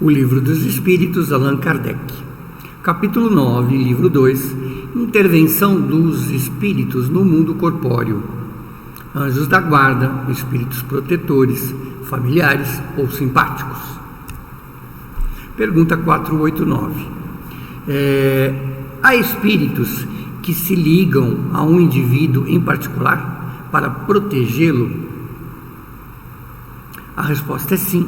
O Livro dos Espíritos, Allan Kardec. Capítulo 9, Livro 2, Intervenção dos Espíritos no Mundo Corpóreo. Anjos da guarda, espíritos protetores, familiares ou simpáticos. Pergunta 489. Há espíritos que se ligam a um indivíduo em particular para protegê-lo? A resposta é sim.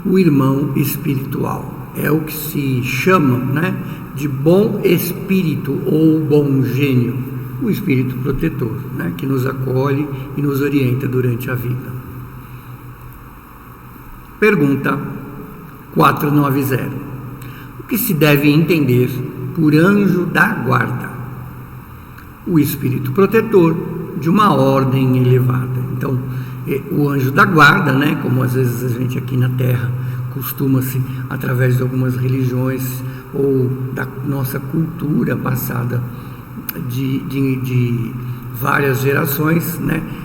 O irmão espiritual é o que se chama, de bom espírito ou bom gênio, o espírito protetor, que nos acolhe e nos orienta durante a vida. Pergunta 490. O que se deve entender por anjo da guarda? O espírito protetor de uma ordem elevada. Então, o anjo da guarda, como às vezes a gente aqui na Terra costuma-se, através de algumas religiões ou da nossa cultura passada de várias gerações,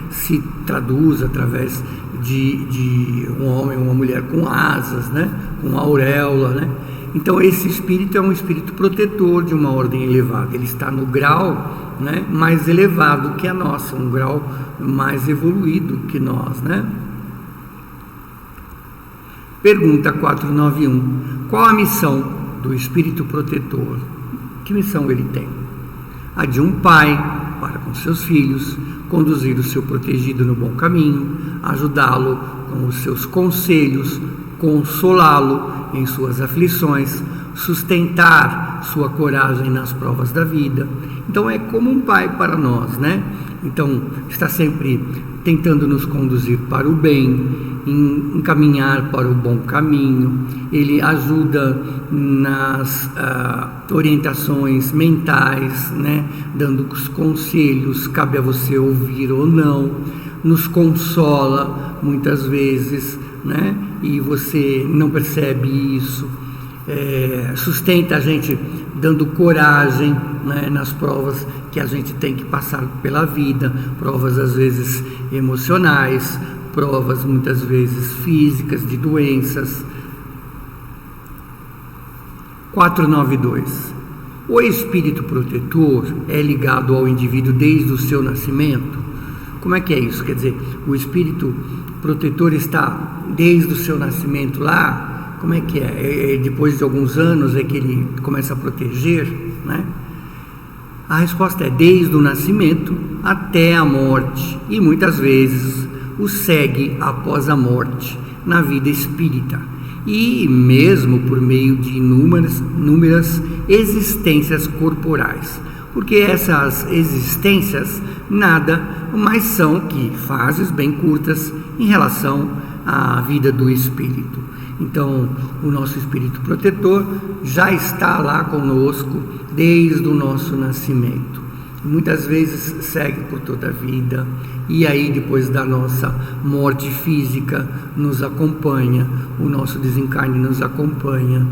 se traduz através de um homem ou uma mulher com asas, com auréola, Então esse espírito é um espírito protetor de uma ordem elevada. Ele está no grau mais elevado que a nossa, um grau mais evoluído que nós, Pergunta 491. Qual a missão do espírito protetor? Que missão ele tem? A de um pai para com seus filhos, conduzir o seu protegido no bom caminho, ajudá-lo com os seus conselhos, consolá-lo em suas aflições, sustentar sua coragem nas provas da vida. Então é como um pai para nós, Então está sempre tentando nos conduzir para o bem, encaminhar para o bom caminho. Ele ajuda nas orientações mentais, dando os conselhos, cabe a você ouvir ou não, nos consola muitas vezes, e você não percebe isso, sustenta a gente dando coragem, nas provas que a gente tem que passar pela vida, provas às vezes emocionais, provas muitas vezes físicas, de doenças. 492. O espírito protetor é ligado ao indivíduo desde o seu nascimento? Como é que é isso? Quer dizer, o espírito protetor está desde o seu nascimento lá? Como é que é? Depois de alguns anos é que ele começa a proteger, A resposta é desde o nascimento até a morte, e muitas vezes o segue após a morte na vida espírita, e mesmo por meio de inúmeras existências corporais, porque essas existências nada mais são que fases bem curtas em relação à vida do espírito. Então, o nosso espírito protetor já está lá conosco desde o nosso nascimento. Muitas vezes segue por toda a vida, e aí depois da nossa morte física nos acompanha, o nosso desencarne nos acompanha.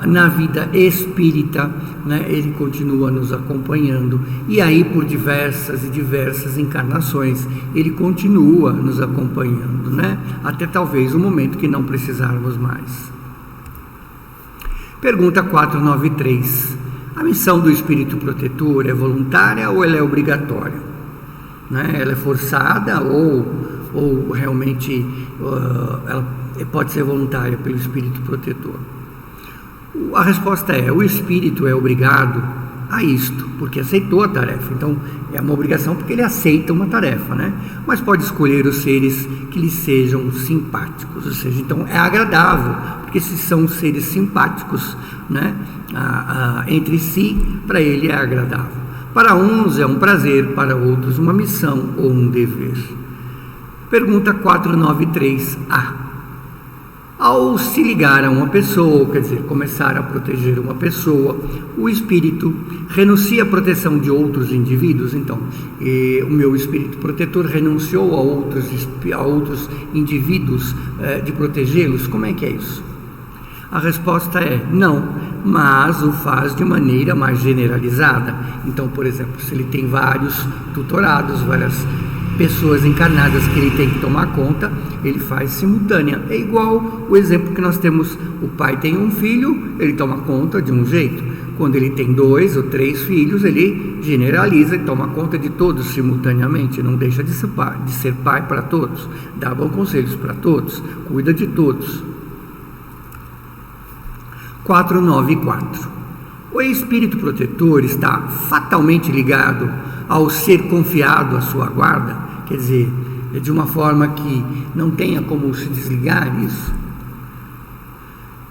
Na vida espírita, ele continua nos acompanhando, e aí por diversas encarnações ele continua nos acompanhando, até talvez o momento que não precisarmos mais. Pergunta 493. A missão do espírito protetor é voluntária ou ela é obrigatória? Ela é forçada ou realmente ela pode ser voluntária pelo espírito protetor? A resposta é: o espírito é obrigado a isto, porque aceitou a tarefa. Então é uma obrigação porque ele aceita uma tarefa, Mas pode escolher os seres que lhe sejam simpáticos, ou seja, então é agradável, porque se são seres simpáticos, entre si, para ele é agradável. Para uns é um prazer, para outros uma missão ou um dever. Pergunta 493A. Ao se ligar a uma pessoa, quer dizer, começar a proteger uma pessoa, o espírito renuncia à proteção de outros indivíduos. Então, o meu espírito protetor renunciou a outros indivíduos de protegê-los? Como é que é isso? A resposta é não, mas o faz de maneira mais generalizada. Então, por exemplo, se ele tem vários tutorados, várias pessoas encarnadas que ele tem que tomar conta, ele faz simultânea. É igual o exemplo que nós temos: o pai tem um filho, ele toma conta de um jeito. Quando ele tem 2 ou 3 filhos, ele generaliza e toma conta de todos simultaneamente, não deixa de ser pai para todos, dá bons conselhos para todos, cuida de todos. 494. O espírito protetor está fatalmente ligado ao ser confiado à sua guarda, quer dizer, de uma forma que não tenha como se desligar disso.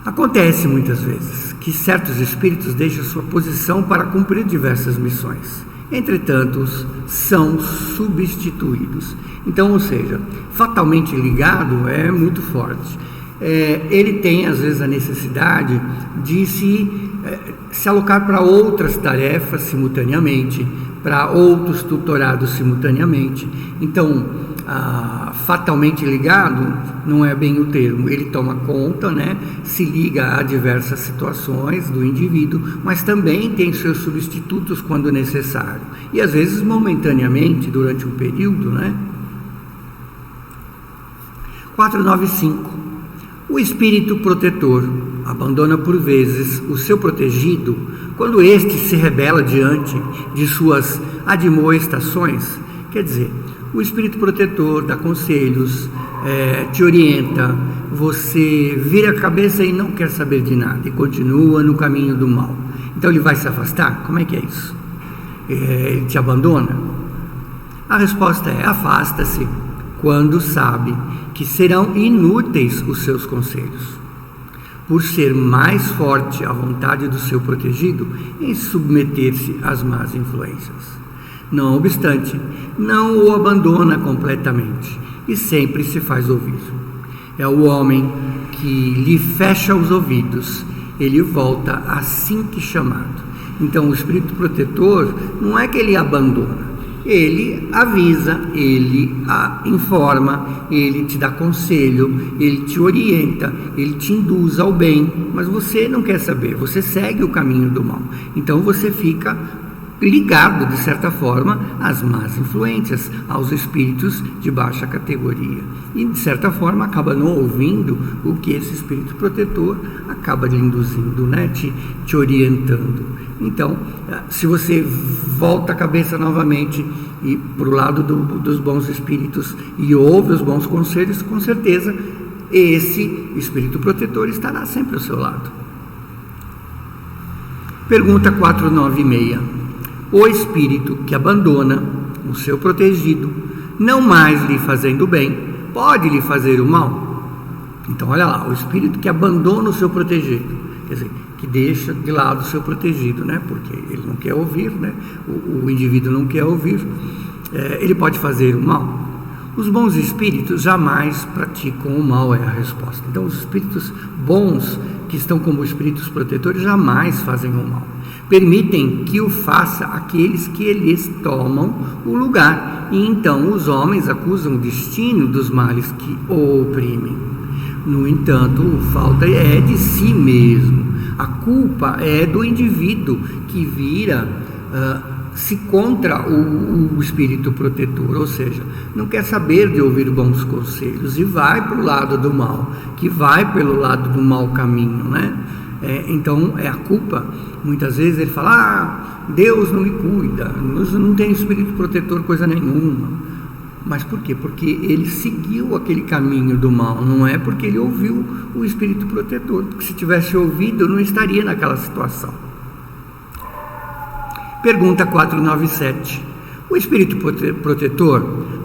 Acontece muitas vezes que certos espíritos deixam sua posição para cumprir diversas missões. Entretanto, são substituídos. Então, ou seja, fatalmente ligado é muito forte. Ele tem, às vezes, a necessidade de se alocar para outras tarefas simultaneamente, para outros tutorados simultaneamente. Então, fatalmente ligado não é bem o termo. Ele toma conta, né? Se liga a diversas situações do indivíduo, mas também tem seus substitutos quando necessário, e às vezes momentaneamente, durante um período, né? 495. O espírito protetor abandona por vezes o seu protegido quando este se rebela diante de suas admoestações. Quer dizer, o espírito protetor dá conselhos, te orienta, você vira a cabeça e não quer saber de nada e continua no caminho do mal. Então ele vai se afastar? Como é que é isso? Ele te abandona? A resposta é: afasta-se quando sabe que serão inúteis os seus conselhos, por ser mais forte a vontade do seu protegido em submeter-se às más influências. Não obstante, não o abandona completamente e sempre se faz ouvir. É o homem que lhe fecha os ouvidos, ele volta assim que chamado. Então o espírito protetor não é que ele abandona, ele avisa, ele informa, ele te dá conselho, ele te orienta, ele te induz ao bem, mas você não quer saber, você segue o caminho do mal. Então você fica ligado, de certa forma, às más influências, aos espíritos de baixa categoria, e de certa forma acaba não ouvindo o que esse espírito protetor acaba lhe induzindo, né? te orientando. Então, se você volta a cabeça novamente e para o lado dos bons espíritos e ouve os bons conselhos, com certeza esse espírito protetor estará sempre ao seu lado. Pergunta 496. O espírito que abandona o seu protegido, não mais lhe fazendo bem, pode lhe fazer o mal? Então, olha lá, o espírito que abandona o seu protegido, quer dizer, que deixa de lado o seu protegido, né? Porque ele não quer ouvir, né? O indivíduo não quer ouvir, ele pode fazer o mal? Os bons espíritos jamais praticam o mal, é a resposta. Então, os espíritos bons, que estão como espíritos protetores, jamais fazem o mal. Permitem que o faça aqueles que eles tomam o lugar, e então os homens acusam o destino dos males que o oprimem. No entanto, falta é de si mesmo, a culpa é do indivíduo que vira-se contra o espírito protetor, ou seja, não quer saber de ouvir bons conselhos e vai para o lado do mal, que vai pelo lado do mau caminho, né? Então é a culpa. Muitas vezes ele fala: Deus não me cuida, eu não tenho espírito protetor coisa nenhuma. Mas por quê? Porque ele seguiu aquele caminho do mal, não é porque ele ouviu o espírito protetor, porque se tivesse ouvido não estaria naquela situação. Pergunta 497. O espírito protetor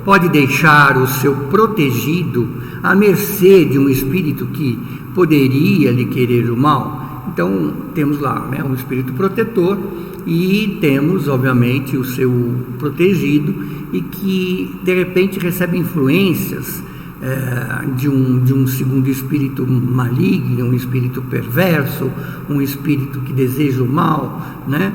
pode deixar o seu protegido à mercê de um espírito que poderia lhe querer o mal? Então, temos lá, né, um espírito protetor e temos, obviamente, o seu protegido e que, de repente, recebe influências de um segundo espírito maligno, um espírito perverso, um espírito que deseja o mal, né?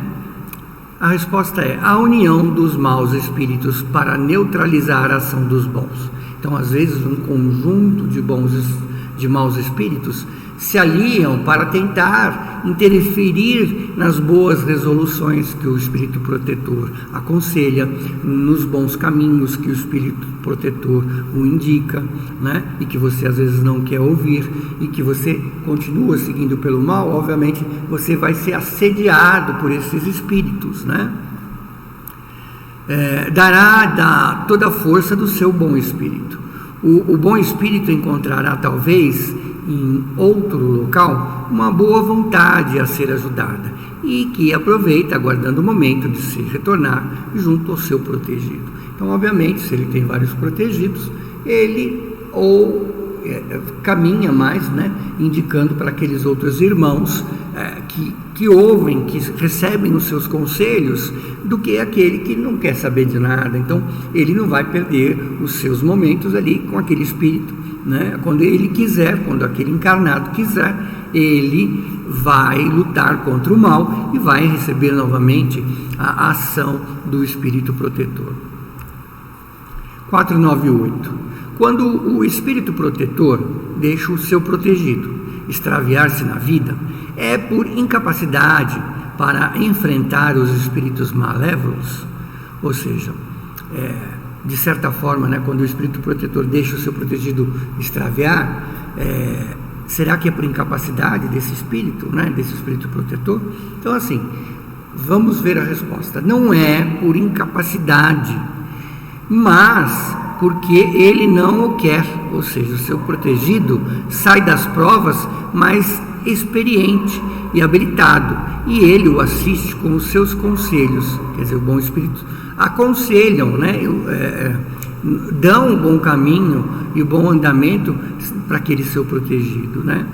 A resposta é a união dos maus espíritos para neutralizar a ação dos bons. Então, às vezes, um conjunto de maus espíritos se aliam para tentar interferir nas boas resoluções que o Espírito Protetor aconselha, nos bons caminhos que o Espírito Protetor o indica, né? E que você às vezes não quer ouvir, e que você continua seguindo pelo mal. Obviamente você vai ser assediado por esses espíritos, né? Dará toda a força do seu bom espírito. O bom espírito encontrará talvez em outro local uma boa vontade a ser ajudada, e que aproveita aguardando o momento de se retornar junto ao seu protegido. Então, obviamente, se ele tem vários protegidos, ele caminha mais, né, indicando para aqueles outros irmãos que ouvem, que recebem os seus conselhos, do que aquele que não quer saber de nada. Então ele não vai perder os seus momentos ali com aquele espírito, né? Quando ele quiser, quando aquele encarnado quiser, ele vai lutar contra o mal e vai receber novamente a ação do Espírito Protetor. 498. Quando o Espírito Protetor deixa o seu protegido extraviar-se na vida, é por incapacidade para enfrentar os espíritos malévolos. Ou seja, de certa forma, né, quando o Espírito Protetor deixa o seu protegido extraviar, será que é por incapacidade desse espírito, né, desse Espírito Protetor? Então, assim, vamos ver a resposta. Não é por incapacidade, mas porque ele não o quer. Ou seja, o seu protegido sai das provas mais experiente e habilitado, e ele o assiste com os seus conselhos. Quer dizer, o bom espírito aconselham, né, dão o bom caminho e o bom andamento para aquele seu protegido, né?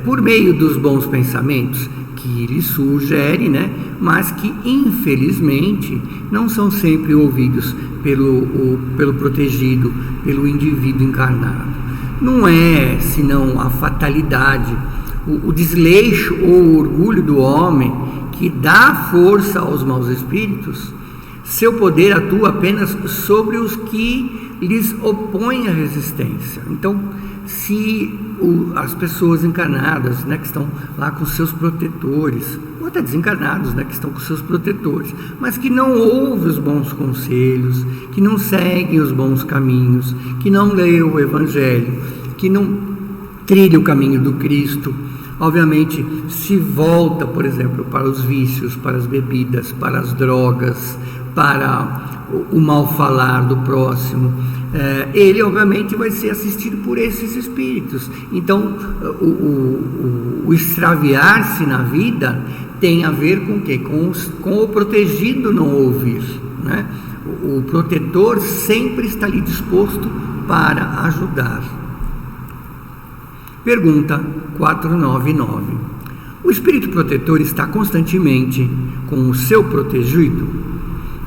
Por meio dos bons pensamentos que lhe sugere, né, mas que infelizmente não são sempre ouvidos pelo protegido, pelo indivíduo encarnado. Não é senão a fatalidade, o desleixo ou o orgulho do homem que dá força aos maus espíritos. Seu poder atua apenas sobre os que lhes opõem a resistência. Então, se as pessoas encarnadas, né, que estão lá com seus protetores, ou até desencarnados, né, que estão com seus protetores, mas que não ouvem os bons conselhos, que não seguem os bons caminhos, que não leem o Evangelho, que não trilham o caminho do Cristo, obviamente se volta, por exemplo, para os vícios, para as bebidas, para as drogas, para o mal falar do próximo, ele obviamente vai ser assistido por esses espíritos. Então o extraviar-se na vida tem a ver com o quê? Com o protegido não ouvir, né? O protetor sempre está ali disposto para ajudar. Pergunta 499. O espírito protetor está constantemente com o seu protegido?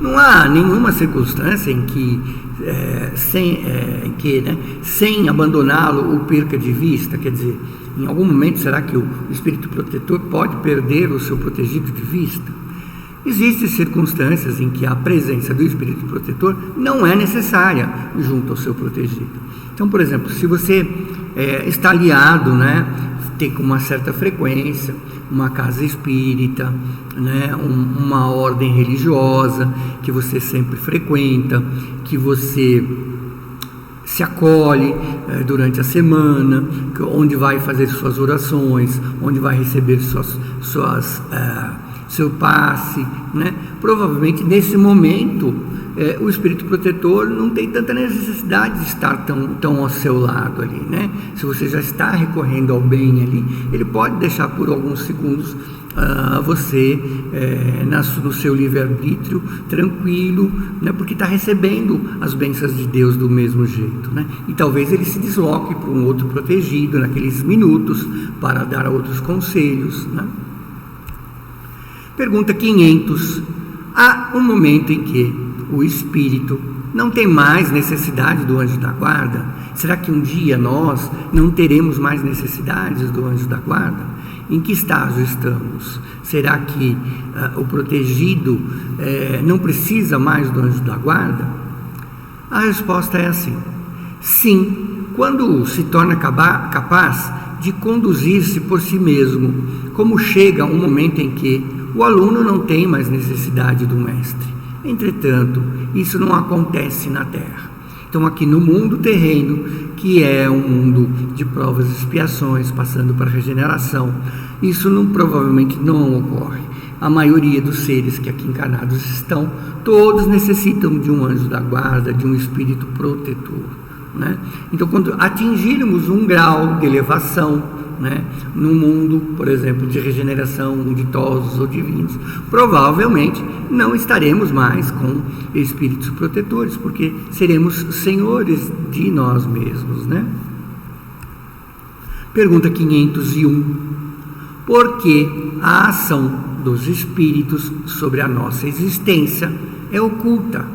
Não há nenhuma circunstância em que, sem abandoná-lo, o perca de vista? Quer dizer, em algum momento será que o espírito protetor pode perder o seu protegido de vista? Existem circunstâncias em que a presença do espírito protetor não é necessária junto ao seu protegido. Então, por exemplo, se você está aliado, né, tem com uma certa frequência uma casa espírita, né, uma ordem religiosa que você sempre frequenta, que você se acolhe durante a semana, onde vai fazer suas orações, onde vai receber seu passe, né? Provavelmente nesse momento o espírito protetor não tem tanta necessidade de estar tão ao seu lado ali, né? Se você já está recorrendo ao bem ali, ele pode deixar por alguns segundos você no seu livre-arbítrio tranquilo, né? Porque está recebendo as bênçãos de Deus do mesmo jeito, né? E talvez ele se desloque para um outro protegido naqueles minutos para dar outros conselhos, né? Pergunta 500. Há um momento em que o espírito não tem mais necessidade do anjo da guarda? Será que um dia nós não teremos mais necessidades do anjo da guarda? Em que estágio estamos? Será que o protegido não precisa mais do anjo da guarda? A resposta é assim: sim, quando se torna capaz de conduzir-se por si mesmo, como chega um momento em que o aluno não tem mais necessidade do mestre. Entretanto, isso não acontece na Terra. Então, aqui no mundo terreno, que é um mundo de provas e expiações, passando para a regeneração, isso provavelmente não ocorre. A maioria dos seres que aqui encarnados estão, todos necessitam de um anjo da guarda, de um espírito protetor, né? Então, quando atingirmos um grau de elevação, né, no mundo, por exemplo, de regeneração, ditosos ou divinos, provavelmente não estaremos mais com espíritos protetores, porque seremos senhores de nós mesmos, né? Pergunta 501. Por que a ação dos espíritos sobre a nossa existência é oculta?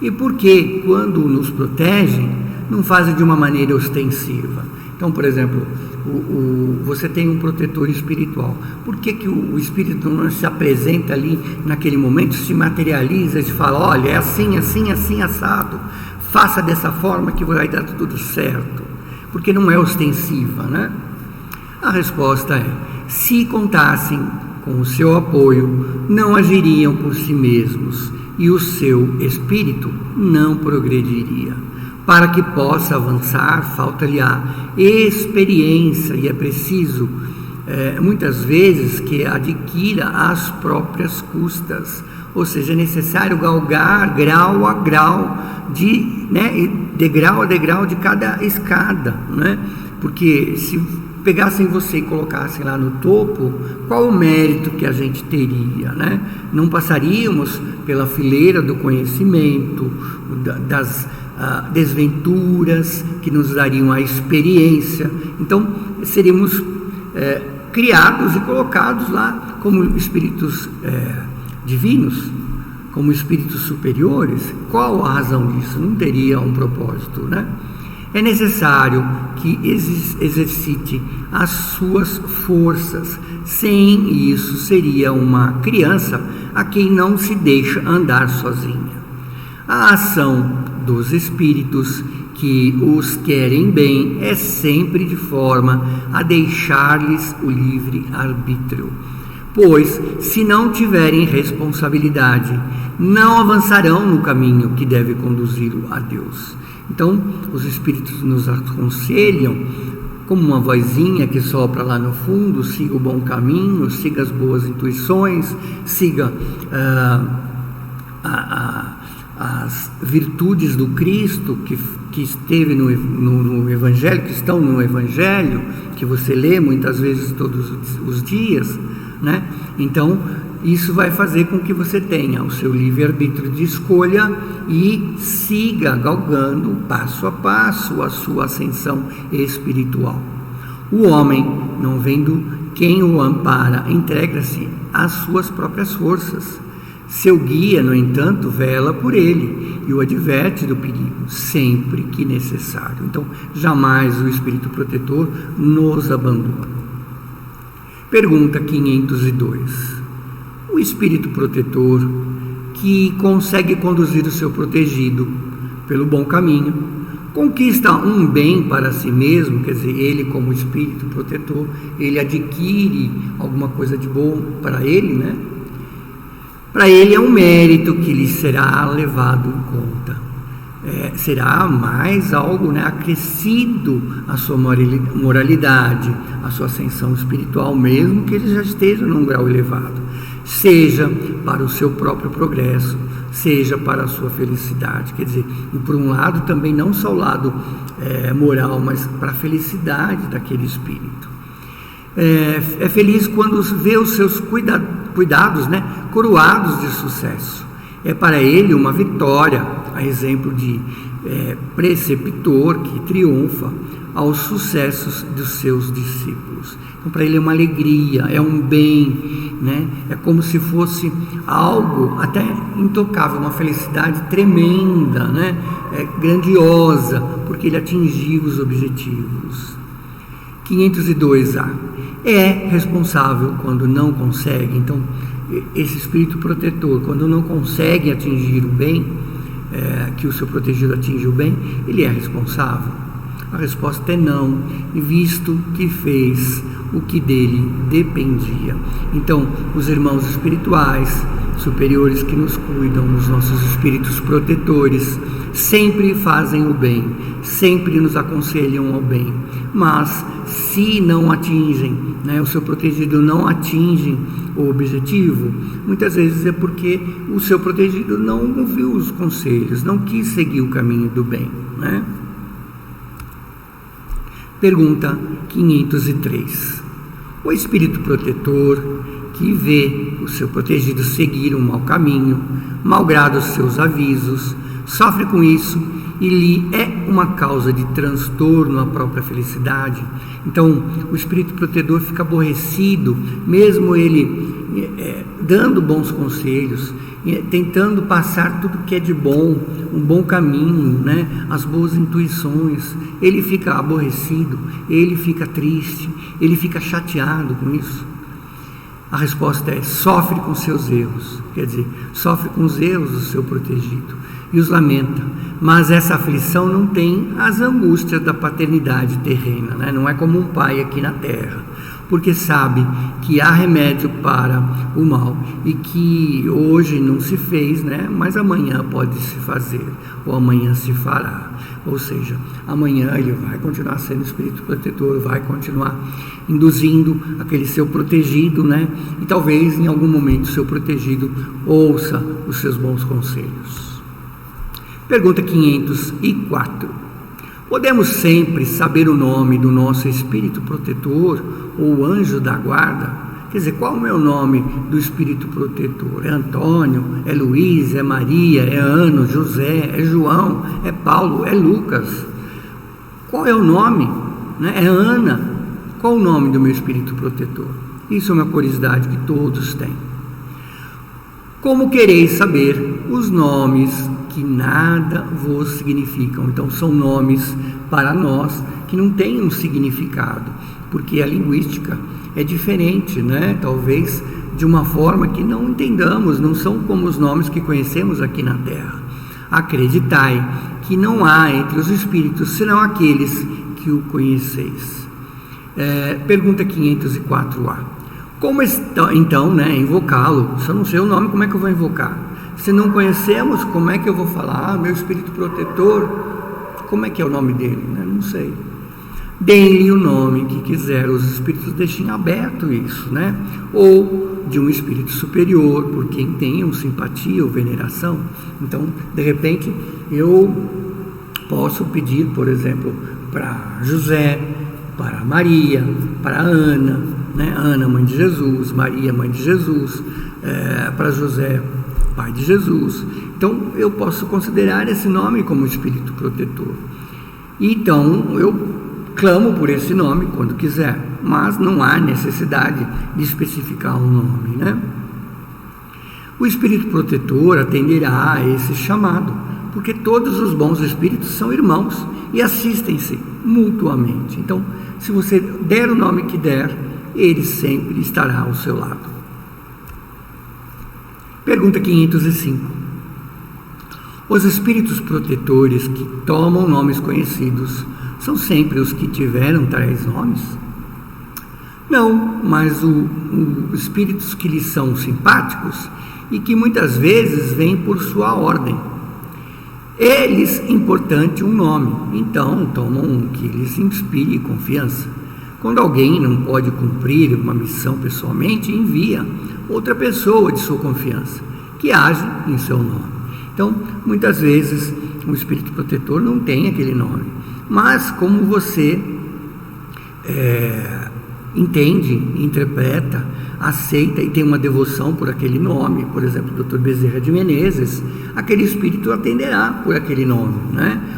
E por que, quando nos protegem, não fazem de uma maneira ostensiva? Então, por exemplo, você tem um protetor espiritual. Por que o espírito não se apresenta ali naquele momento, se materializa e fala: olha, é assim, assim, assim, assado, faça dessa forma que vai dar tudo certo? Porque não é ostensiva, né? A resposta é: se contassem com o seu apoio, não agiriam por si mesmos e o seu espírito não progrediria. Para que possa avançar, falta-lhe a experiência, e é preciso, muitas vezes, que adquira às próprias custas. Ou seja, é necessário galgar grau a grau, degrau a degrau de cada escada, né? Porque se pegassem você e colocassem lá no topo, qual o mérito que a gente teria, né? Não passaríamos pela fileira do conhecimento, das desventuras que nos dariam a experiência. Então, seríamos criados e colocados lá como espíritos divinos, como espíritos superiores. Qual a razão disso? Não teria um propósito, né? É necessário que exercite as suas forças. Sem isso, seria uma criança a quem não se deixa andar sozinha. A ação dos espíritos que os querem bem é sempre de forma a deixar-lhes o livre arbítrio, pois, se não tiverem responsabilidade, não avançarão no caminho que deve conduzi-lo a Deus. Então, os espíritos nos aconselham, como uma vozinha que sopra lá no fundo: siga o bom caminho, siga as boas intuições, siga as virtudes do Cristo que esteve no Evangelho, que estão no Evangelho, que você lê muitas vezes todos os dias, né? Então, isso vai fazer com que você tenha o seu livre-arbítrio de escolha e siga galgando passo a passo a sua ascensão espiritual. O homem, não vendo quem o ampara, entrega-se às suas próprias forças. Seu guia, no entanto, vela por ele e o adverte do perigo sempre que necessário. Então, jamais o espírito protetor nos abandona. Pergunta 502. O espírito protetor que consegue conduzir o seu protegido pelo bom caminho, conquista um bem para si mesmo, quer dizer, ele como espírito protetor, ele adquire alguma coisa de bom para ele, né? Para ele é um mérito que lhe será levado em conta. Será mais algo, né, acrescido à sua moralidade, à sua ascensão espiritual, mesmo que ele já esteja num grau elevado. Seja para o seu próprio progresso, seja para a sua felicidade. Quer dizer, e por um lado também não só o lado moral, mas para a felicidade daquele espírito. É feliz quando vê os seus cuidados, né, coroados de sucesso. É para ele uma vitória, a exemplo de preceptor que triunfa aos sucessos dos seus discípulos. Então, para ele é uma alegria, é um bem, né? É como se fosse algo até intocável, uma felicidade tremenda, né? Grandiosa, porque ele atingiu os objetivos. 502A. É responsável quando não consegue. Então, esse espírito protetor, quando não consegue atingir o bem, que o seu protegido atinge o bem, ele é responsável. A resposta é não, visto que fez o que dele dependia. Então, os irmãos espirituais superiores que nos cuidam, os nossos espíritos protetores, sempre fazem o bem, sempre nos aconselham ao bem, mas se não atingem, o seu protegido não atinge o objetivo, muitas vezes é porque o seu protegido não ouviu os conselhos, não quis seguir o caminho do bem, Pergunta 503. O espírito protetor que vê o seu protegido seguir um mau caminho, malgrado os seus avisos, sofre com isso e lhe é uma causa de transtorno à própria felicidade. Então, o espírito protetor fica aborrecido, mesmo ele dando bons conselhos, tentando passar tudo que é de bom, um bom caminho, as boas intuições. Ele fica aborrecido, ele fica triste, ele fica chateado com isso. A resposta é: sofre com seus erros, quer dizer, sofre com os erros do seu protegido e os lamenta, mas essa aflição não tem as angústias da paternidade terrena, não é como um pai aqui na terra, porque sabe que há remédio para o mal e que hoje não se fez, mas amanhã pode se fazer, ou amanhã se fará. Ou seja, amanhã ele vai continuar sendo espírito protetor, vai continuar induzindo aquele seu protegido, e talvez em algum momento o seu protegido ouça os seus bons conselhos. Pergunta 504. Podemos sempre saber o nome do nosso espírito protetor ou anjo da guarda? Quer dizer, qual é o meu nome do espírito protetor? É Antônio? É Luiz? É Maria? É Ano? José? É João? É Paulo? É Lucas? Qual é o nome? É Ana? Qual o nome do meu espírito protetor? Isso é uma curiosidade que todos têm. Como quereis saber os nomes que nada vos significam? Então, são nomes para nós que não têm um significado, porque a linguística é diferente, talvez de uma forma que não entendamos, não são como os nomes que conhecemos aqui na Terra. Acreditai que não há entre os espíritos senão aqueles que o conheceis. Pergunta 504A. Como então, invocá-lo? Se eu não sei o nome, como é que eu vou invocar? Se não conhecemos, como é que eu vou falar? Meu espírito protetor, como é que é o nome dele? Não sei. Deem-lhe o nome que quiser, os espíritos deixem aberto isso, ou de um espírito superior, por quem tenham simpatia ou veneração. Então, de repente, eu posso pedir, por exemplo, para José, para Maria, para Ana, Ana, mãe de Jesus, Maria, mãe de Jesus, para José, pai de Jesus. Então, eu posso considerar esse nome como espírito protetor. Então, eu clamo por esse nome quando quiser, mas não há necessidade de especificar um nome, O espírito protetor atenderá a esse chamado, porque todos os bons espíritos são irmãos e assistem-se mutuamente. Então, se você der o nome que der, ele sempre estará ao seu lado. Pergunta 505. Os espíritos protetores que tomam nomes conhecidos são sempre os que tiveram tais nomes? Não, mas os espíritos que lhes são simpáticos e que muitas vezes vêm por sua ordem. Eles, importante um nome, então tomam um que lhes inspire confiança. Quando alguém não pode cumprir uma missão pessoalmente, envia outra pessoa de sua confiança, que age em seu nome. Então, muitas vezes, o espírito protetor não tem aquele nome, mas como você entende, interpreta, aceita e tem uma devoção por aquele nome, por exemplo, Dr. Bezerra de Menezes, aquele espírito atenderá por aquele nome,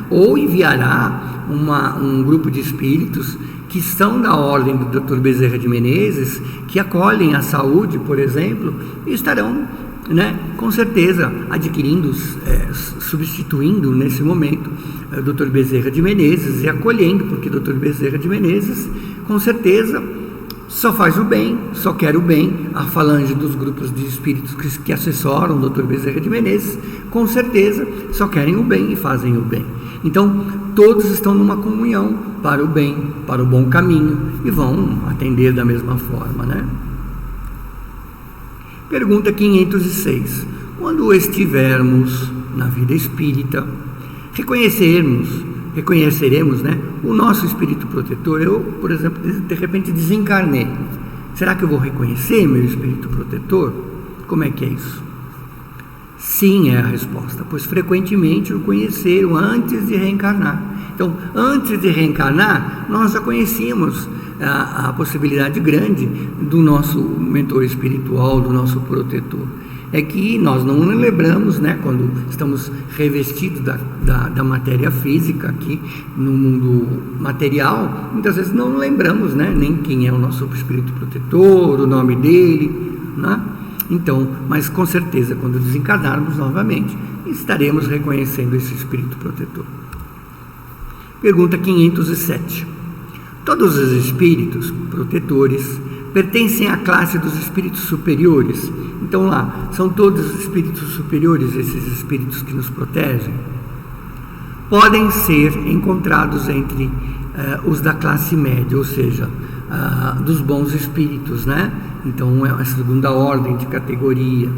ou enviará um grupo de espíritos que são da ordem do Dr. Bezerra de Menezes, que acolhem a saúde, por exemplo, e estarão, com certeza, adquirindo, substituindo nesse momento o Dr. Bezerra de Menezes e acolhendo, porque Dr. Bezerra de Menezes, com certeza, só faz o bem, só quer o bem. A falange dos grupos de espíritos que assessoram o Dr. Bezerra de Menezes, com certeza, só querem o bem e fazem o bem. Então, todos estão numa comunhão para o bem, para o bom caminho, e vão atender da mesma forma, né? Pergunta 506. Quando estivermos na vida espírita, reconheceremos, né, o nosso espírito protetor. Eu, por exemplo, de repente desencarnei. Será que eu vou reconhecer meu espírito protetor? Como é que é isso? Sim, é a resposta, pois frequentemente o conheceram antes de reencarnar. Então, antes de reencarnar, nós já conhecíamos a possibilidade grande do nosso mentor espiritual, do nosso protetor. É que nós não lembramos, né, quando estamos revestidos da matéria física aqui no mundo material, muitas vezes não lembramos, né, nem quem é o nosso espírito protetor, o nome dele, né? Então, mas com certeza, quando desencarnarmos novamente, estaremos reconhecendo esse espírito protetor. Pergunta 507. Todos os espíritos protetores pertencem à classe dos espíritos superiores. Então lá, são todos os espíritos superiores, esses espíritos que nos protegem. Podem ser encontrados entre os da classe média, ou seja, dos bons espíritos, né? Então é a segunda ordem de categoria.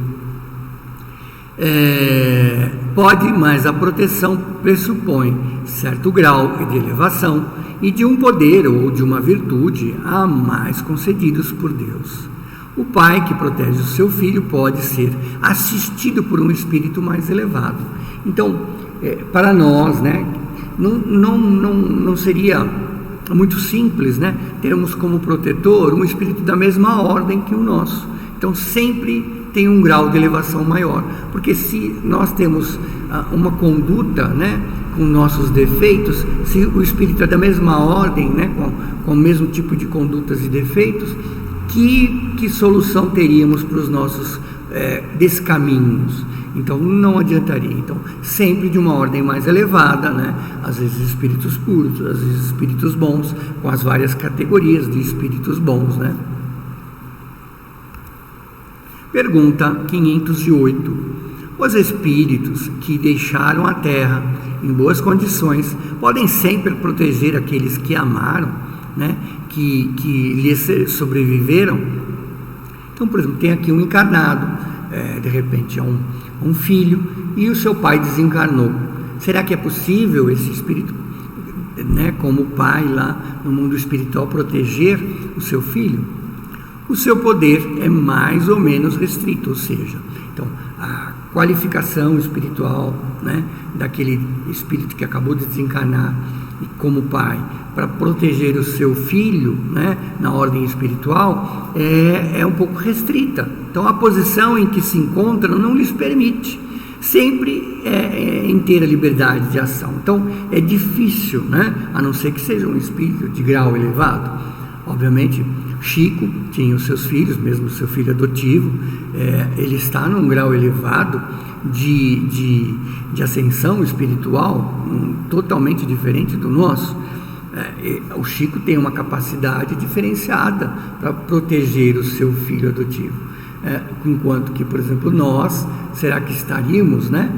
Pode, mas a proteção pressupõe certo grau de elevação e de um poder ou de uma virtude a mais concedidos por Deus. O pai que protege o seu filho pode ser assistido por um espírito mais elevado. Então, para nós, né, não seria muito simples, né, termos como protetor um espírito da mesma ordem que o nosso. Então, sempre tem um grau de elevação maior, porque se nós temos uma conduta, né, com nossos defeitos, se o espírito é da mesma ordem, né, com o mesmo tipo de condutas e defeitos, que solução teríamos para os nossos descaminhos? Então não adiantaria. Então sempre de uma ordem mais elevada, né? Às vezes espíritos puros, às vezes espíritos bons, com as várias categorias de espíritos bons, né? Pergunta 508. Os espíritos que deixaram a Terra em boas condições podem sempre proteger aqueles que amaram, né, que lhes sobreviveram? Então, por exemplo, tem aqui um encarnado, de repente é um filho, e o seu pai desencarnou. Será que é possível esse espírito, né, como pai lá no mundo espiritual, proteger o seu filho? O seu poder é mais ou menos restrito, ou seja, então a qualificação espiritual, né, daquele espírito que acabou de desencarnar e como pai, para proteger o seu filho, né, na ordem espiritual, é um pouco restrita. Então a posição em que se encontram não lhes permite sempre inteira liberdade de ação. Então é difícil, né, a não ser que seja um espírito de grau elevado. Obviamente Chico tinha os seus filhos, mesmo o seu filho adotivo, ele está num grau elevado de ascensão espiritual, totalmente diferente do nosso. O Chico tem uma capacidade diferenciada para proteger o seu filho adotivo, enquanto que, por exemplo, nós, será que estaríamos, né,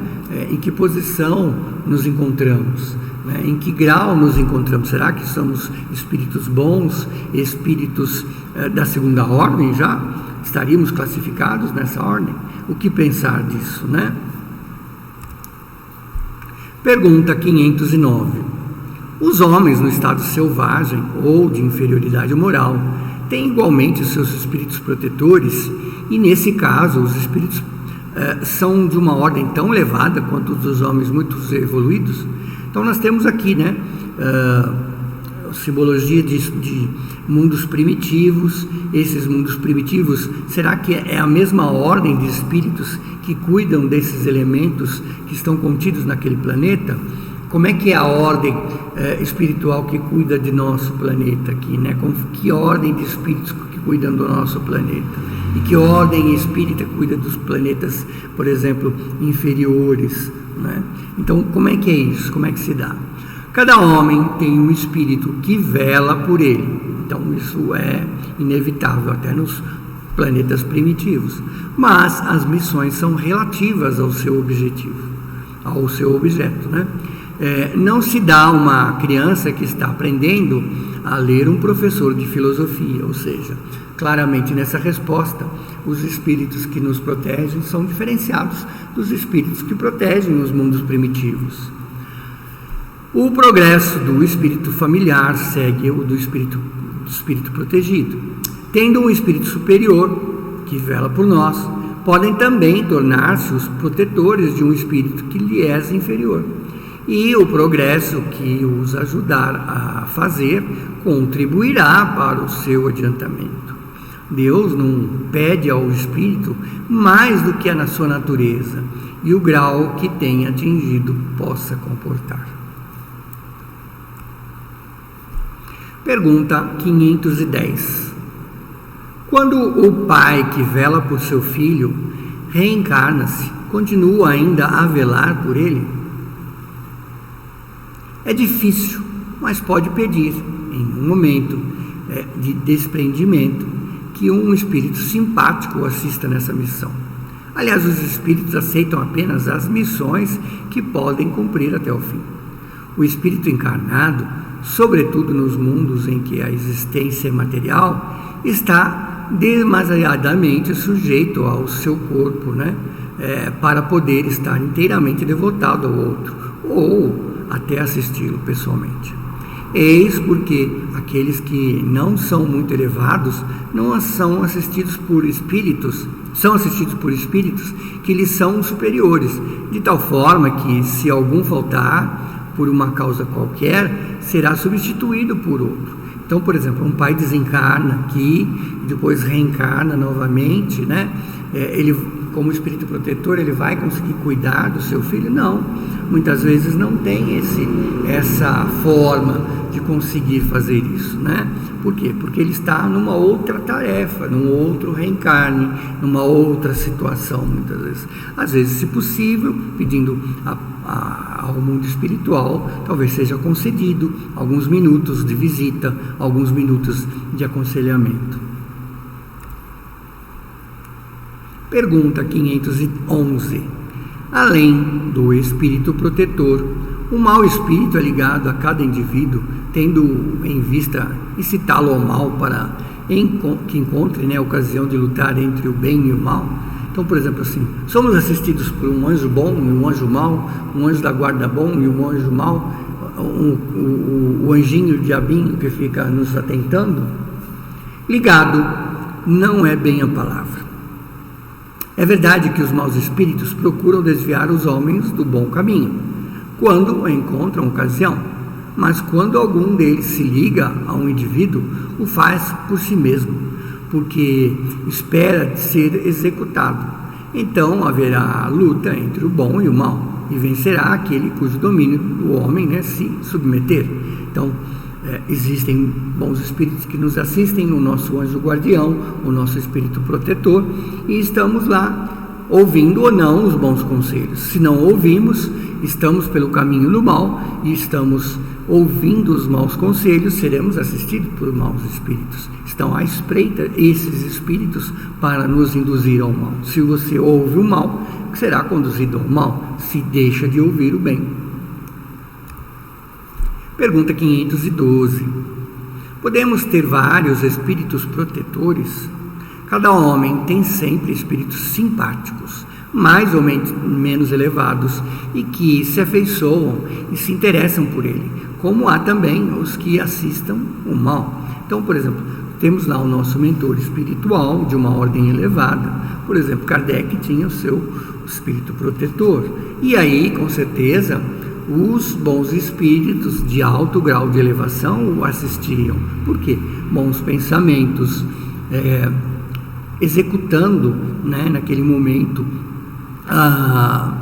em que posição nos encontramos? Em que grau nos encontramos? Será que somos espíritos bons, espíritos da segunda ordem já? Estaríamos classificados nessa ordem? O que pensar disso, né? Pergunta 509. Os homens no estado selvagem ou de inferioridade moral têm igualmente os seus espíritos protetores, e nesse caso os espíritos são de uma ordem tão elevada quanto os dos homens muito evoluídos? Então nós temos aqui, né, simbologia de mundos primitivos. Esses mundos primitivos, será que é a mesma ordem de espíritos que cuidam desses elementos que estão contidos naquele planeta? Como é que é a ordem espiritual que cuida de nosso planeta aqui, né? Que ordem de espíritos que cuidam do nosso planeta? E que ordem espírita cuida dos planetas, por exemplo, inferiores, né? Então, como é que é isso? Como é que se dá? Cada homem tem um espírito que vela por ele. Então, isso é inevitável até nos planetas primitivos. Mas as missões são relativas ao seu objetivo, ao seu objeto, né? não se dá a uma criança que está aprendendo a ler um professor de filosofia, ou seja, claramente nessa resposta, os espíritos que nos protegem são diferenciados dos espíritos que protegem os mundos primitivos. O progresso do espírito familiar segue o do espírito protegido. Tendo um espírito superior que vela por nós, podem também tornar-se os protetores de um espírito que lhe é inferior. E o progresso que os ajudar a fazer contribuirá para o seu adiantamento. Deus não pede ao espírito mais do que a na sua natureza e o grau que tem atingido possa comportar. Pergunta 510. Quando o pai que vela por seu filho reencarna-se, continua ainda a velar por ele? É difícil, mas pode pedir, em um momento de desprendimento, que um espírito simpático o assista nessa missão. Aliás, os espíritos aceitam apenas as missões que podem cumprir até o fim. O espírito encarnado, sobretudo nos mundos em que a existência é material, está demasiadamente sujeito ao seu corpo, para poder estar inteiramente devotado ao outro, ou até assisti-lo pessoalmente. Eis porque aqueles que não são muito elevados não são assistidos por espíritos, que lhes são superiores, de tal forma que, se algum faltar por uma causa qualquer, será substituído por outro. Então, por exemplo, um pai desencarna aqui, depois reencarna novamente, ele, como espírito protetor, ele vai conseguir cuidar do seu filho? Não, muitas vezes não tem essa forma de conseguir fazer isso, Por quê? Porque ele está numa outra tarefa, num outro reencarne, numa outra situação, muitas vezes. Às vezes, se possível, pedindo ao mundo espiritual, talvez seja concedido alguns minutos de visita, alguns minutos de aconselhamento. Pergunta 511. Além do espírito protetor, o mau espírito é ligado a cada indivíduo, tendo em vista incitá-lo ao mal para que encontre a ocasião de lutar entre o bem e o mal. Então, por exemplo, assim, somos assistidos por um anjo bom e um anjo mau, um anjo da guarda bom e um anjo mau, o anjinho, o diabinho que fica nos atentando. Ligado não é bem a palavra. É verdade que os maus espíritos procuram desviar os homens do bom caminho, quando encontram ocasião, mas quando algum deles se liga a um indivíduo, o faz por si mesmo, porque espera ser executado. Então haverá luta entre o bom e o mal, e vencerá aquele cujo domínio do homem se submeter. Então, existem bons espíritos que nos assistem, o nosso anjo guardião, o nosso espírito protetor, e estamos lá ouvindo ou não os bons conselhos. Se não ouvimos, estamos pelo caminho do mal e estamos ouvindo os maus conselhos, seremos assistidos por maus espíritos. Estão à espreita esses espíritos para nos induzir ao mal. Se você ouve o mal, será conduzido ao mal, se deixa de ouvir o bem. Pergunta 512. Podemos ter vários espíritos protetores? Cada homem tem sempre espíritos simpáticos, mais ou menos elevados, e que se afeiçoam e se interessam por ele, como há também os que assistam o mal. Então, por exemplo, temos lá o nosso mentor espiritual de uma ordem elevada. Por exemplo, Kardec tinha o seu espírito protetor, e aí, com certeza, os bons espíritos de alto grau de elevação o assistiam. Por quê? Bons pensamentos, executando, naquele momento a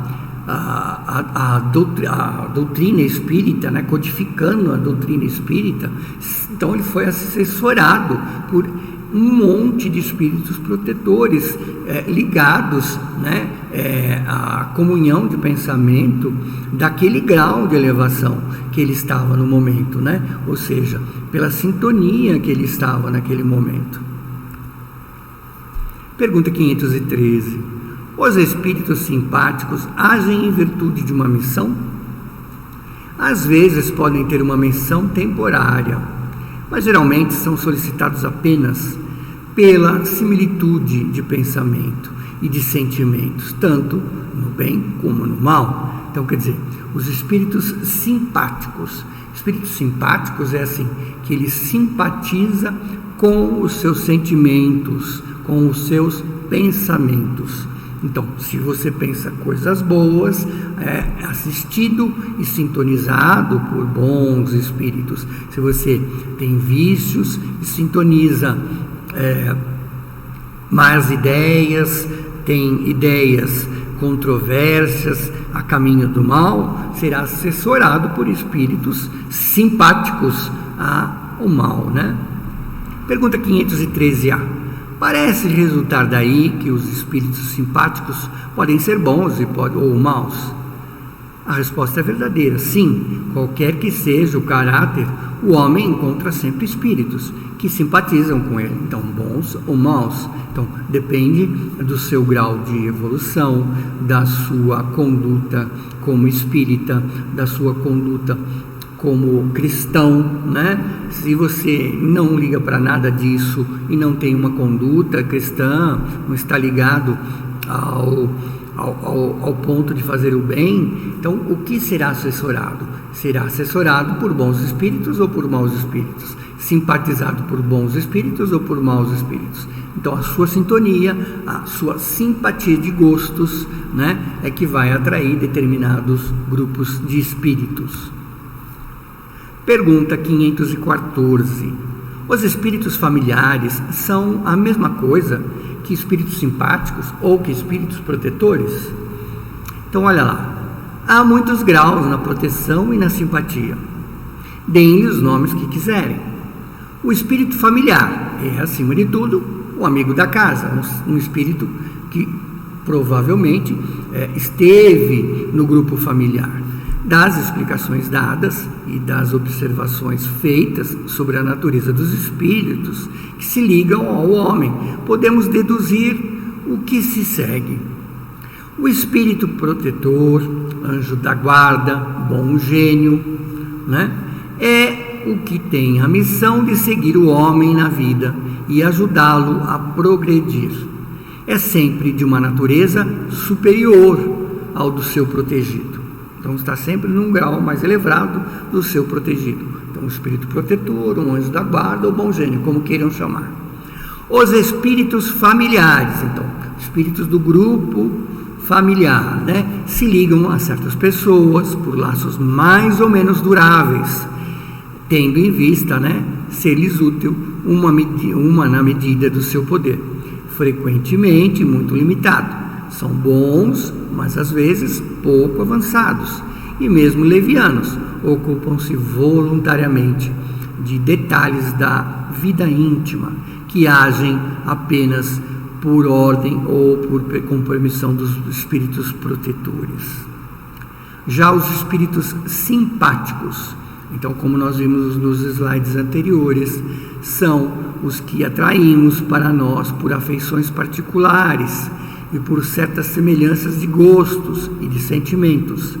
doutrina espírita, codificando a doutrina espírita. Então ele foi assessorado por um monte de espíritos protetores ligados à comunhão de pensamento daquele grau de elevação que ele estava no momento, ou seja, pela sintonia que ele estava naquele momento. Pergunta 513. Os espíritos simpáticos agem em virtude de uma missão? Às vezes podem ter uma menção temporária, mas geralmente são solicitados apenas pela similitude de pensamento e de sentimentos, tanto no bem como no mal. Então, quer dizer, os espíritos simpáticos é assim, que ele simpatiza com os seus sentimentos, com os seus pensamentos. Então, se você pensa coisas boas, é assistido e sintonizado por bons espíritos. Se você tem vícios e sintoniza más ideias, tem ideias controvérsias a caminho do mal, será assessorado por espíritos simpáticos ao mal, né? Pergunta 513A. Parece resultar daí que os espíritos simpáticos podem ser bons ou maus? A resposta é verdadeira. Sim, qualquer que seja o caráter, o homem encontra sempre espíritos que simpatizam com ele, então bons ou maus. Então depende do seu grau de evolução, da sua conduta como espírita, da sua conduta como cristão, né? Se você não liga para nada disso e não tem uma conduta cristã, não está ligado ao ponto de fazer o bem, então o que será assessorado? Será assessorado por bons espíritos ou por maus espíritos? Simpatizado por bons espíritos ou por maus espíritos? Então a sua sintonia, a sua simpatia de gostos, né, é que vai atrair determinados grupos de espíritos. Pergunta 514. Os espíritos familiares são a mesma coisa que espíritos simpáticos ou que espíritos protetores? Então olha lá, há muitos graus na proteção e na simpatia. Deem-lhe os nomes que quiserem. O espírito familiar é, acima de tudo, o amigo da casa, um espírito que provavelmente esteve no grupo familiar. Das explicações dadas e das observações feitas sobre a natureza dos espíritos que se ligam ao homem, podemos deduzir o que se segue. O espírito protetor, anjo da guarda, bom gênio, né, é o que tem a missão de seguir o homem na vida e ajudá-lo a progredir. É sempre de uma natureza superior ao do seu protegido. Então está sempre num grau mais elevado do seu protegido. Então, um espírito protetor, um anjo da guarda ou bom gênio, como queiram chamar. Os espíritos familiares, então, espíritos do grupo familiar, né, se ligam a certas pessoas por laços mais ou menos duráveis, tendo em vista, né, ser-lhes útil uma na medida do seu poder, frequentemente muito limitado. São bons, mas às vezes pouco avançados e mesmo levianos, ocupam-se voluntariamente de detalhes da vida íntima, que agem apenas por ordem ou com permissão dos espíritos protetores. Já os espíritos simpáticos, então, como nós vimos nos slides anteriores, são os que atraímos para nós por afeições particulares e por certas semelhanças de gostos e de sentimentos,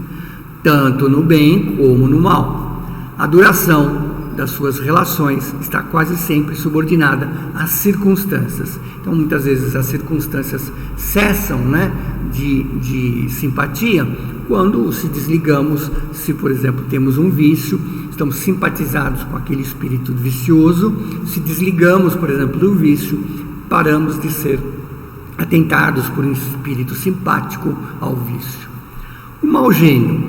tanto no bem como no mal. A duração das suas relações está quase sempre subordinada às circunstâncias. Então, muitas vezes as circunstâncias cessam, né, de simpatia quando se desligamos. Se, por exemplo, temos um vício, estamos simpatizados com aquele espírito vicioso, se desligamos, por exemplo, do vício, paramos de ser atentados por um espírito simpático ao vício. O mau gênio,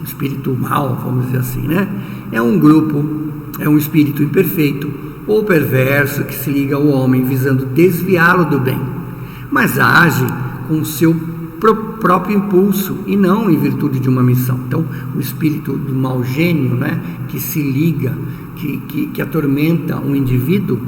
o espírito mau, vamos dizer assim, né, é um espírito imperfeito ou perverso que se liga ao homem visando desviá-lo do bem, mas age com o seu próprio impulso e não em virtude de uma missão. Então, o espírito do mau gênio, né, que se liga, que atormenta um indivíduo,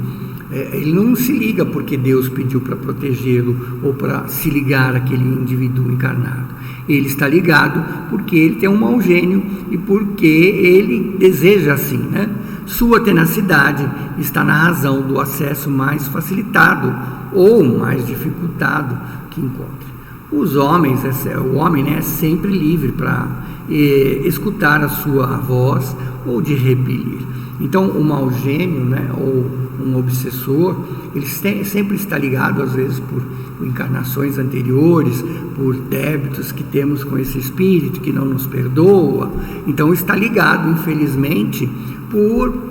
ele não se liga porque Deus pediu para protegê-lo ou para se ligar àquele indivíduo encarnado. Ele está ligado porque ele tem um mau gênio e porque ele deseja assim, né? Sua tenacidade está na razão do acesso mais facilitado ou mais dificultado que encontre. Os homens, o homem, né, é sempre livre para escutar a sua voz ou de repelir. Então, o mau gênio, né, ou um obsessor, ele sempre está ligado, às vezes, por encarnações anteriores, por débitos que temos com esse espírito que não nos perdoa. Então, está ligado, infelizmente, por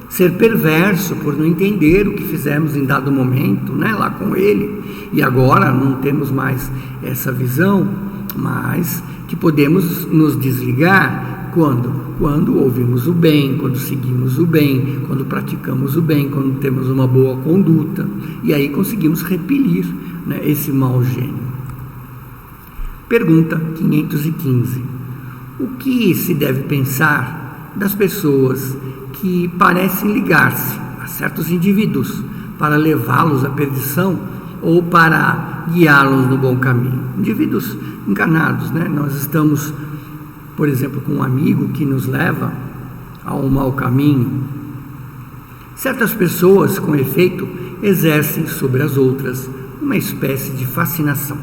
ser perverso, por não entender o que fizemos em dado momento, né, lá com ele, e agora não temos mais essa visão, mas que podemos nos desligar quando ouvimos o bem, quando seguimos o bem, quando praticamos o bem, quando temos uma boa conduta, e aí conseguimos repelir, né, esse mau gênio. Pergunta 515. O que se deve pensar das pessoas que parecem ligar-se a certos indivíduos para levá-los à perdição ou para guiá-los no bom caminho? Indivíduos encarnados, né? Nós estamos, por exemplo, com um amigo que nos leva a um mau caminho. Certas pessoas, com efeito, exercem sobre as outras uma espécie de fascinação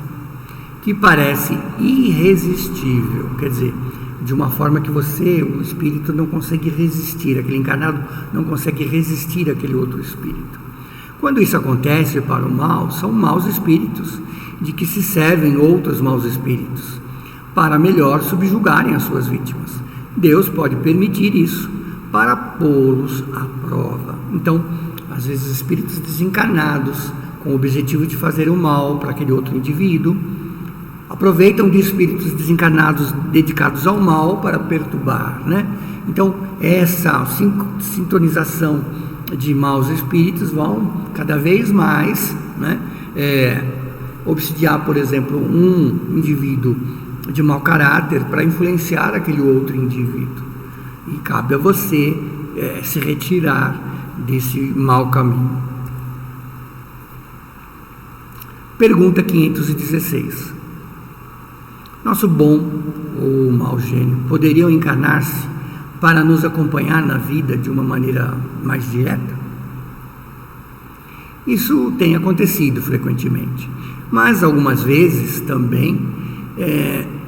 que parece irresistível, quer dizer, de uma forma que o espírito não consegue resistir, aquele encarnado não consegue resistir àquele outro espírito. Quando isso acontece para o mal, são maus espíritos, de que se servem outros maus espíritos, para melhor subjugarem as suas vítimas. Deus pode permitir isso, para pô-los à prova. Então, às vezes, espíritos desencarnados, com o objetivo de fazer o mal para aquele outro indivíduo, aproveitam de espíritos desencarnados dedicados ao mal para perturbar, né? Então, essa sintonização de maus espíritos vão cada vez mais, né, obsidiar, por exemplo, um indivíduo de mau caráter para influenciar aquele outro indivíduo. E cabe a você se retirar desse mau caminho. Pergunta 516. Nosso bom ou mau gênio poderiam encarnar-se para nos acompanhar na vida de uma maneira mais direta? Isso tem acontecido frequentemente, mas algumas vezes também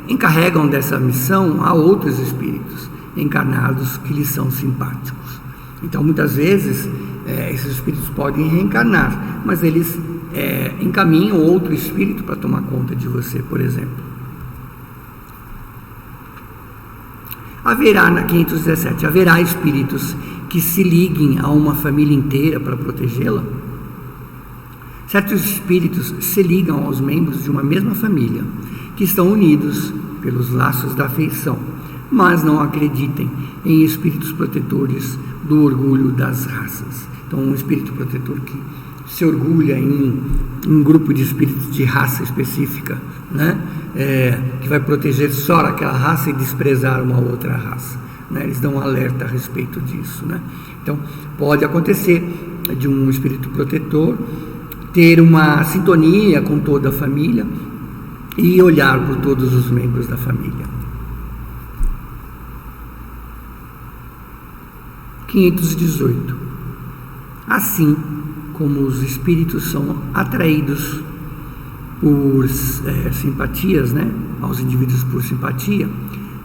encarregam dessa missão a outros espíritos encarnados que lhes são simpáticos. Então, muitas vezes, esses espíritos podem reencarnar, mas eles encaminham outro espírito para tomar conta de você, por exemplo. Haverá, na 517, haverá espíritos que se liguem a uma família inteira para protegê-la? Certos espíritos se ligam aos membros de uma mesma família, que estão unidos pelos laços da afeição, mas não acreditem em espíritos protetores do orgulho das raças. Então, um espírito protetor que se orgulha em um grupo de espíritos de raça específica, né? Que vai proteger só aquela raça e desprezar uma outra raça, né? Eles dão um alerta a respeito disso, né? Então, pode acontecer de um espírito protetor ter uma sintonia com toda a família e olhar por todos os membros da família. 518. Assim como os espíritos são atraídos por simpatias, né, aos indivíduos por simpatia,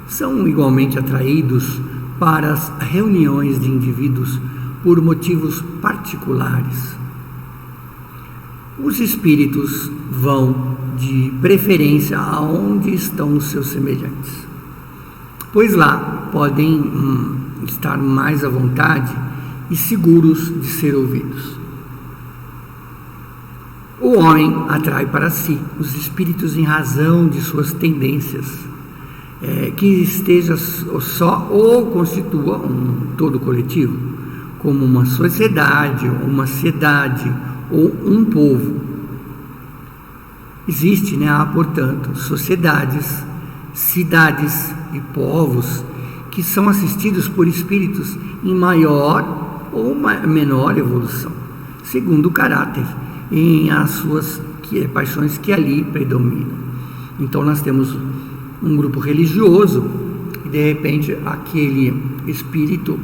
são igualmente atraídos para as reuniões de indivíduos por motivos particulares. Os espíritos vão de preferência aonde estão os seus semelhantes, pois lá podem estar mais à vontade e seguros de ser ouvidos. O homem atrai para si os espíritos em razão de suas tendências, que esteja só ou constitua um todo coletivo, como uma sociedade, uma cidade ou um povo. Existe, há, portanto, sociedades, cidades e povos que são assistidos por espíritos em maior ou menor evolução, segundo o caráter em as suas paixões que ali predominam. Então nós temos um grupo religioso e de repente aquele espírito,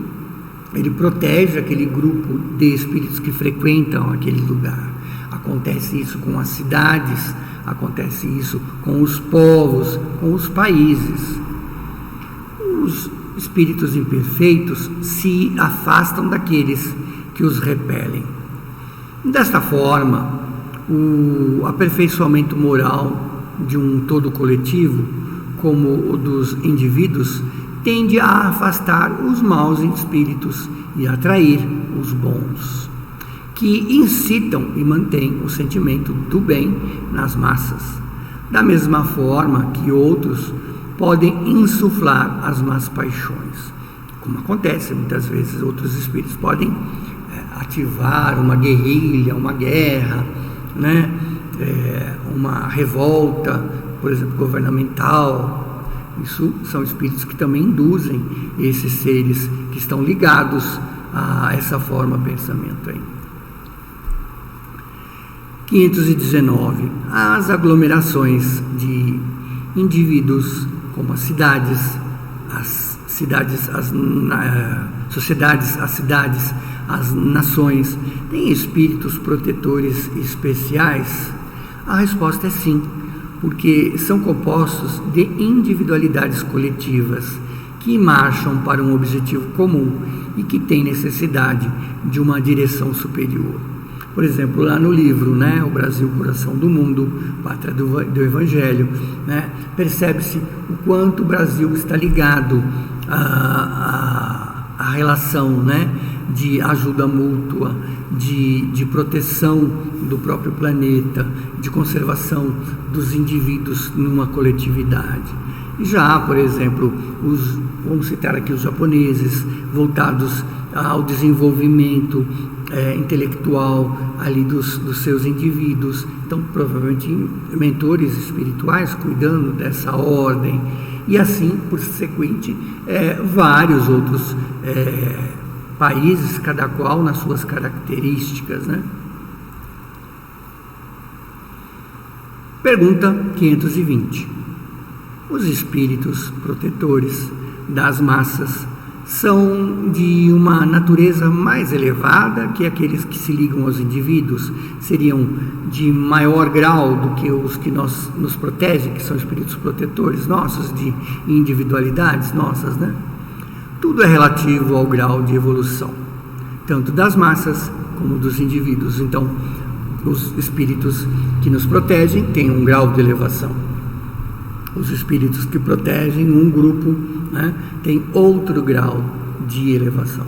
ele protege aquele grupo de espíritos que frequentam aquele lugar. Acontece isso com as cidades, acontece isso com os povos, com os países. espíritos imperfeitos se afastam daqueles que os repelem. Desta forma, o aperfeiçoamento moral de um todo coletivo, como o dos indivíduos, tende a afastar os maus espíritos e atrair os bons, que incitam e mantêm o sentimento do bem nas massas, da mesma forma que outros podem insuflar as más paixões, como acontece muitas vezes. Outros espíritos podem ativar uma guerrilha, uma guerra, né? Uma revolta, por exemplo, governamental. Isso são espíritos que também induzem esses seres que estão ligados a essa forma de pensamento aí. 519. As aglomerações de indivíduos, como as sociedades, as nações, têm espíritos protetores especiais? A resposta é sim, porque são compostos de individualidades coletivas que marcham para um objetivo comum e que têm necessidade de uma direção superior. Por exemplo, lá no livro, né, O Brasil, Coração do Mundo, Pátria do Evangelho, né, percebe-se o quanto o Brasil está ligado à relação, né, de ajuda mútua, de proteção do próprio planeta, de conservação dos indivíduos numa coletividade. Já, por exemplo, vamos citar aqui os japoneses, voltados ao desenvolvimento intelectual ali dos seus indivíduos. Então, provavelmente mentores espirituais cuidando dessa ordem, e assim, por sequente, vários outros países, cada qual nas suas características, né? Pergunta 520. Os espíritos protetores das massas são de uma natureza mais elevada que aqueles que se ligam aos indivíduos? Seriam de maior grau do que os que nos protegem, que são espíritos protetores nossos, de individualidades nossas, né? Tudo é relativo ao grau de evolução, tanto das massas como dos indivíduos. Então, os espíritos que nos protegem têm um grau de elevação. Os espíritos que protegem um grupo, né, têm outro grau de elevação.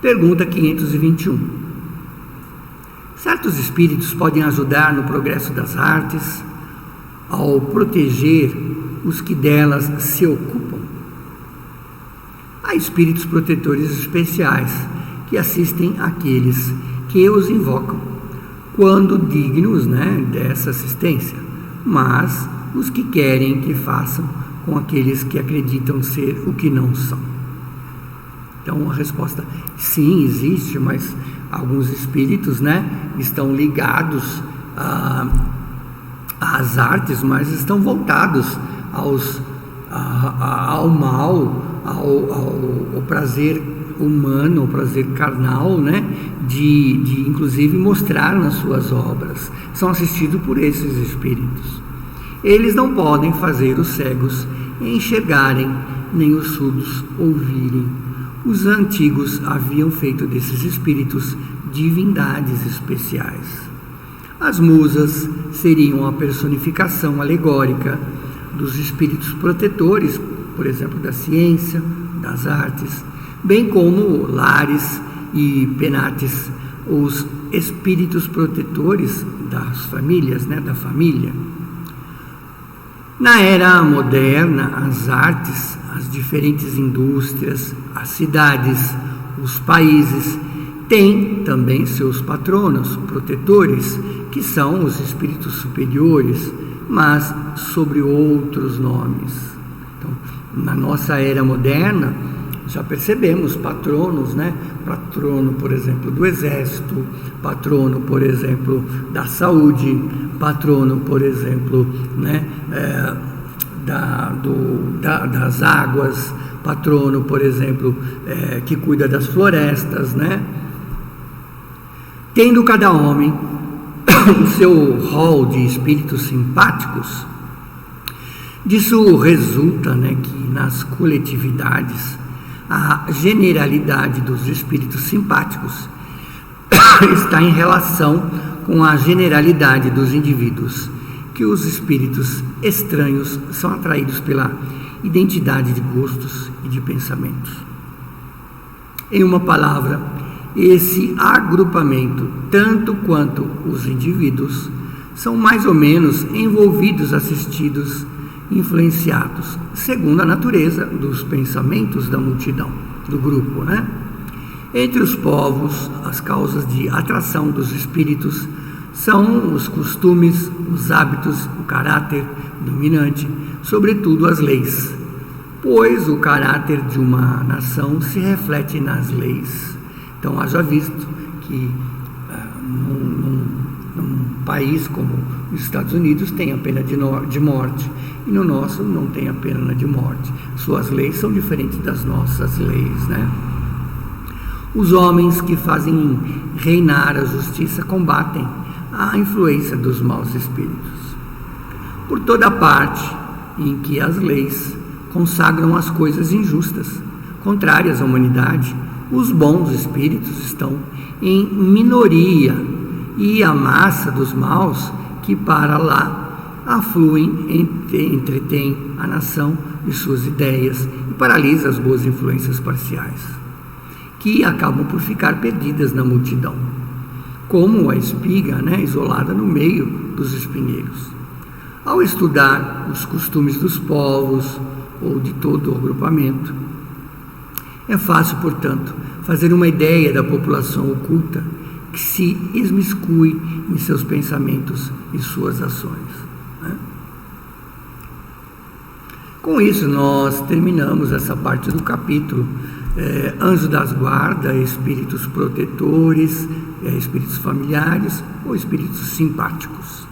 Pergunta 521. Certos espíritos podem ajudar no progresso das artes ao proteger os que delas se ocupam? Há espíritos protetores especiais que assistem aqueles que os invocam, quando dignos, né, dessa assistência, mas os que querem que façam com aqueles que acreditam ser o que não são. Então a resposta, sim, existe, mas alguns espíritos, né, estão ligados às artes, mas estão voltados ao mal, ao prazer humano, ao prazer carnal, né, de inclusive mostrar nas suas obras. São assistidos por esses espíritos. Eles não podem fazer os cegos enxergarem, nem os surdos ouvirem. Os antigos haviam feito desses espíritos divindades especiais. As musas seriam a personificação alegórica dos espíritos protetores, por exemplo, da ciência, das artes, bem como Lares e Penates, os espíritos protetores das famílias, né, da família. Na era moderna, as artes, as diferentes indústrias, as cidades, os países têm também seus patronos protetores, que são os espíritos superiores, mas sobre outros nomes. Então, na nossa era moderna, já percebemos patronos, né? Patrono, por exemplo, do exército, patrono, por exemplo, da saúde, patrono, por exemplo, né, das águas, patrono, por exemplo, que cuida das florestas, né? Tendo cada homem o seu rol de espíritos simpáticos, Disso resulta, que nas coletividades a generalidade dos espíritos simpáticos está em relação com a generalidade dos indivíduos, que os espíritos estranhos são atraídos pela identidade de gostos e de pensamentos. Em uma palavra, esse agrupamento, tanto quanto os indivíduos, são mais ou menos envolvidos, assistidos, influenciados, segundo a natureza dos pensamentos da multidão, do grupo, Entre os povos, as causas de atração dos espíritos são os costumes, os hábitos, o caráter dominante, sobretudo as leis, pois o caráter de uma nação se reflete nas leis. Então, haja visto que num país como os Estados Unidos tem a pena de morte, e no nosso não tem a pena de morte. Suas leis são diferentes das nossas leis, Os homens que fazem reinar a justiça combatem a influência dos maus espíritos. Por toda parte em que as leis consagram as coisas injustas, contrárias à humanidade, os bons espíritos estão em minoria, e a massa dos maus que para lá afluem entretém a nação de suas ideias e paralisa as boas influências parciais, que acabam por ficar perdidas na multidão, como a espiga, isolada no meio dos espinheiros. Ao estudar os costumes dos povos ou de todo o agrupamento, é fácil, portanto, fazer uma ideia da população oculta que se esmiscui em seus pensamentos e suas ações. Com isso, nós terminamos essa parte do capítulo Anjo das Guardas, espíritos protetores, espíritos familiares ou espíritos simpáticos.